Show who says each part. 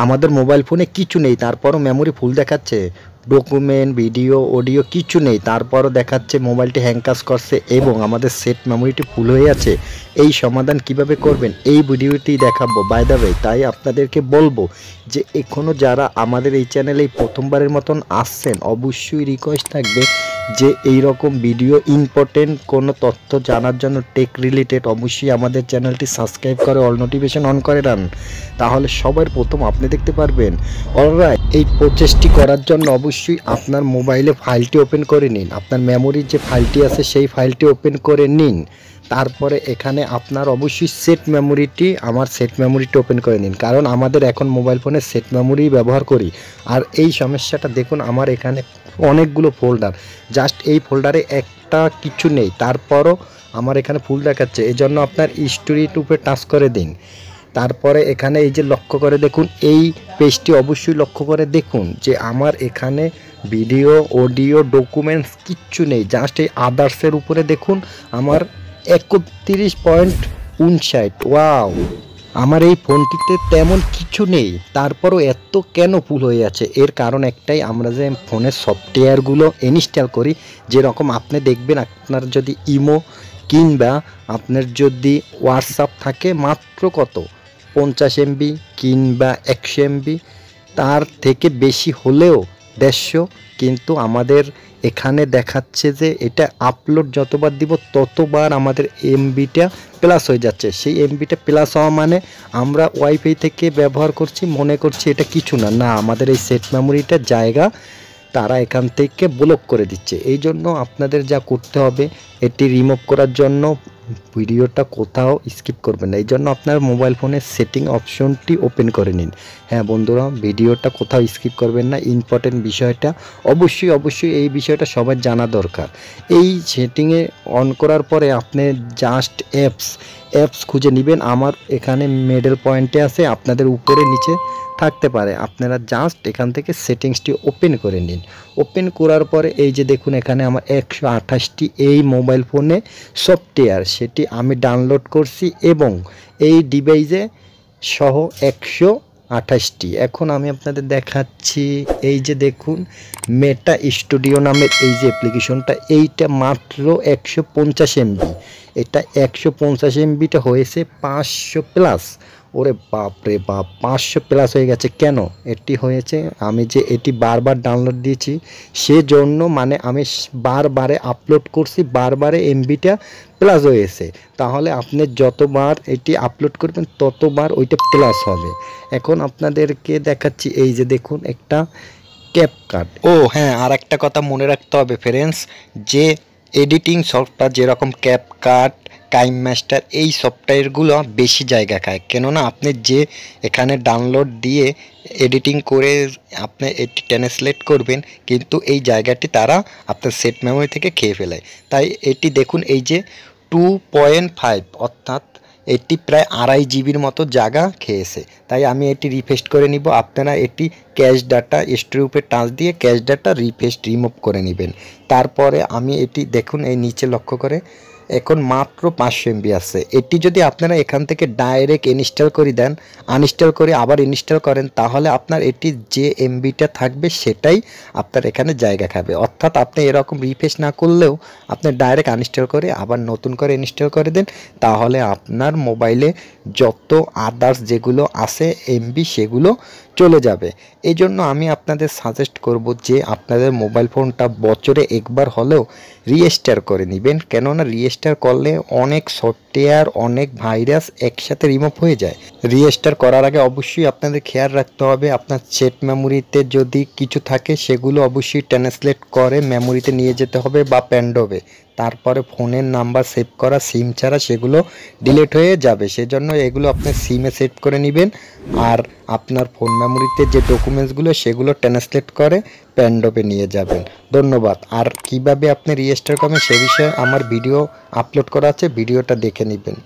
Speaker 1: আমাদের মোবাইল ফোনে কিছু নেই, তারপরও মেমোরি ফুল দেখাচ্ছে, ডকুমেন্ট ভিডিও অডিও কিছু নেই, তারপরও দেখাচ্ছে মোবাইলটি হ্যাং কাজ করছে এবং আমাদের সেট মেমোরিটি ফুল হয়ে আছে। এই সমাধান কিভাবে করবেন এই ভিডিওটি দেখাবো বাই দ্য ওয়ে। তাই আপনাদেরকে বলবো যে এখনও যারা আমাদের এই চ্যানেলে প্রথমবারের মতন আসছেন, অবশ্যই রিকোয়েস্ট থাকবে যে এই রকম ভিডিও ইম্পর্টেন্ট কোনো তথ্য জানার জন্য টেক রিলেটেড অবশ্যই আমাদের চ্যানেলটি সাবস্ক্রাইব করে অল নোটিফিকেশন অন করে রান, তাহলে সবার প্রথম আপনি দেখতে পারবেন। অলরাইট, এই প্রসেসটি করার জন্য অবশ্যই আপনার মোবাইলে ফাইলটি ওপেন করে নিন, আপনার মেমোরির যে ফাইলটি আছে সেই ফাইলটি ওপেন করে নিন। তারপরে এখানে আপনার অবশ্যই সেট মেমোরিটি, আমার সেট মেমোরিটি ওপেন করে নিন, কারণ আমাদের এখন মোবাইল ফোনে সেট মেমোরি ব্যবহার করি। আর এই সমস্যাটা দেখুন, আমার এখানে অনেকগুলো ফোল্ডার, জাস্ট এই ফোল্ডারে একটা কিছু নেই, তারপরও আমার এখানে ফুল দেখাচ্ছে। এই জন্য আপনার স্টোরির উপরে টাচ করে দিন। তারপরে এখানে এই যে লক্ষ্য করে দেখুন, এই পেজটি অবশ্যই লক্ষ্য করে দেখুন যে আমার এখানে ভিডিও অডিও ডকুমেন্টস কিচ্ছু নেই, জাস্ট এই আদার্সের উপরে দেখুন আমার 31.59। ওয়াও, আমার এই ফোনটিতে তেমন কিছু নেই, তারপরও এত কেন ফুল হয়ে আছে? এর কারণ একটাই, আমরা যে ফোনের সফটওয়্যারগুলো ইনস্টল করি, যেরকম আপনি দেখবেন আপনার যদি ইমো কিংবা আপনার যদি হোয়াটসঅ্যাপ থাকে মাত্র কত 50 MB কিংবা 100 MB, তার থেকে বেশি হলেও 150, কিন্তু আমাদের এখানে দেখাচ্ছে যে এটা আপলোড যতবার দিব ততবার আমাদের এমবিটা প্লাস হয়ে যাচ্ছে। সেই এমবিটা প্লাস হওয়া মানে আমরা ওয়াইফাই থেকে ব্যবহার করছি, মনে করছি এটা কিছু না, না আমাদের এই সেট মেমোরিটার জায়গা তারা এখান থেকে ব্লক করে দিচ্ছে। এই জন্য আপনাদের যা করতে হবে, এটি রিমুভ করার জন্য ভিডিওটা কোথাও স্কিপ করবেন না। এই জন্য আপনার মোবাইল ফোনের সেটিং অপশনটি ওপেন করে নিন। হ্যাঁ বন্ধুরা, ভিডিওটা কোথাও স্কিপ করবেন না, ইম্পর্টেন্ট বিষয়টা অবশ্যই এই বিষয়টা সবার জানা দরকার। এই সেটিংয়ে অন করার পরে আপনি জাস্ট অ্যাপস খুঁজে নেবেন। আমার এখানে মিডল পয়েন্টে আছে, আপনাদের উপরে নিচে থাকতে পারে, আপনারা জাস্ট এখান থেকে সেটিংসটি ওপেন করে নিন। ওপেন করার পরে এই যে দেখুন এখানে আমার 128টি এই মোবাইল ফোনে সফটওয়্যার, সেটি আমি ডাউনলোড করছি এবং এই ডিভাইসে সহ 128টি। এখন আমি আপনাদের দেখাচ্ছি, এই যে দেখুন মেটা স্টুডিও নামের এই যে অ্যাপ্লিকেশনটা, এইটা মাত্র 150 MB, এটা 150 MBটা হয়েছে 500 প্লাস। ওরে বাপ রে বাপ, 500 প্লাস হয়ে গেছে। কেন এটি হয়েছে? আমি যে এটি বারবার ডাউনলোড দিয়েছি সেজন্য, মানে আমি বারবারে আপলোড করছি, বারবারে এমবিটা প্লাস হয়েছে। তাহলে আপনি যতবার এটি আপলোড করবেন ততবার ওইটা প্লাস হবে। এখন আপনাদেরকে দেখাচ্ছি, এই যে দেখুন একটা ক্যাপকাট। ও হ্যাঁ, আর একটা কথা মনে রাখতে হবে ফ্রেন্ডস, যে এডিটিং সফটওয়্যার যেরকম ক্যাপকাট, কাইনমাস্টার, এই সফটওয়্যারগুলো বেশি জায়গা খায়। কেননা আপনি যে এখানে ডাউনলোড দিয়ে এডিটিং করে আপনি এটি ট্রান্সলেট করবেন, কিন্তু এই জায়গাটি তারা আপনার সেট মেমোরি থেকে খেয়ে ফেলে। তাই এটি দেখুন, এই যে 2.5 অর্থাৎ এটি প্রায় 2.5 জিবির মতো জায়গা খেয়েছে। তাই আমি এটি রিফ্রেশ করে নিব। আপনারা এটি ক্যাশ ডাটা স্টোরের উপরে টাচ দিয়ে ক্যাশ ডাটা রিমুভ করে নেবেন। তারপরে আমি এটি দেখুন, এই নিচে লক্ষ্য করে এখন মাত্র 500 MB আছে। এটি যদি আপনারা এখান থেকে ডাইরেক্ট ইনস্টল করে দেন, আনইনস্টল করে আবার ইনস্টল করেন, তাহলে আপনার এটি যে এমবিটা থাকবে সেটাই আপনার এখানে জায়গা খাবে। অর্থাৎ আপনি এরকম রিফ্রেশ না করলেও আপনি ডাইরেক্ট আনইনস্টল করে আবার নতুন করে ইনস্টল করে দেন, তাহলে আপনার মোবাইলে যত আদার্স যেগুলো আছে এমবি সেগুলো চলে যাবে। এই জন্য আমি আপনাদের সাজেস্ট করব যে আপনাদের মোবাইল ফোনটা বছরে একবার হলেও রিস্টার্ট করে নেবেন। কেননা রিস্টার্ট করলে অনেক সফটওয়্যার, অনেক ভাইরাস একসাথে রিমুভ হয়ে যায়। রিস্টার্ট করার আগে অবশ্যই আপনাদের খেয়াল রাখতে হবে আপনার সেট মেমোরিতে যদি কিছু থাকে সেগুলো অবশ্যই ট্রান্সলেট করে মেমোরিতে নিয়ে যেতে হবে বা পেনড্রাইভে। তারপরে ফোনের নাম্বার সেভ করা, সিম ছাড়া সেগুলো ডিলিট হয়ে যাবে। সেজন্য এগুলো আপনার সিমে সেভ করে নেবেন, আর আপনার ফোন মেমোরিতে যে ডকুমেন্টসগুলো সেগুলো ট্রান্সলেট করে পেনড্রাইভে নিয়ে যাবেন। ধন্যবাদ। আর কিভাবে আপনি রিস্টার্ট করবেন সে বিষয়ে আমার ভিডিও আপলোড করা আছে, ভিডিওটা দেখে নেবেন।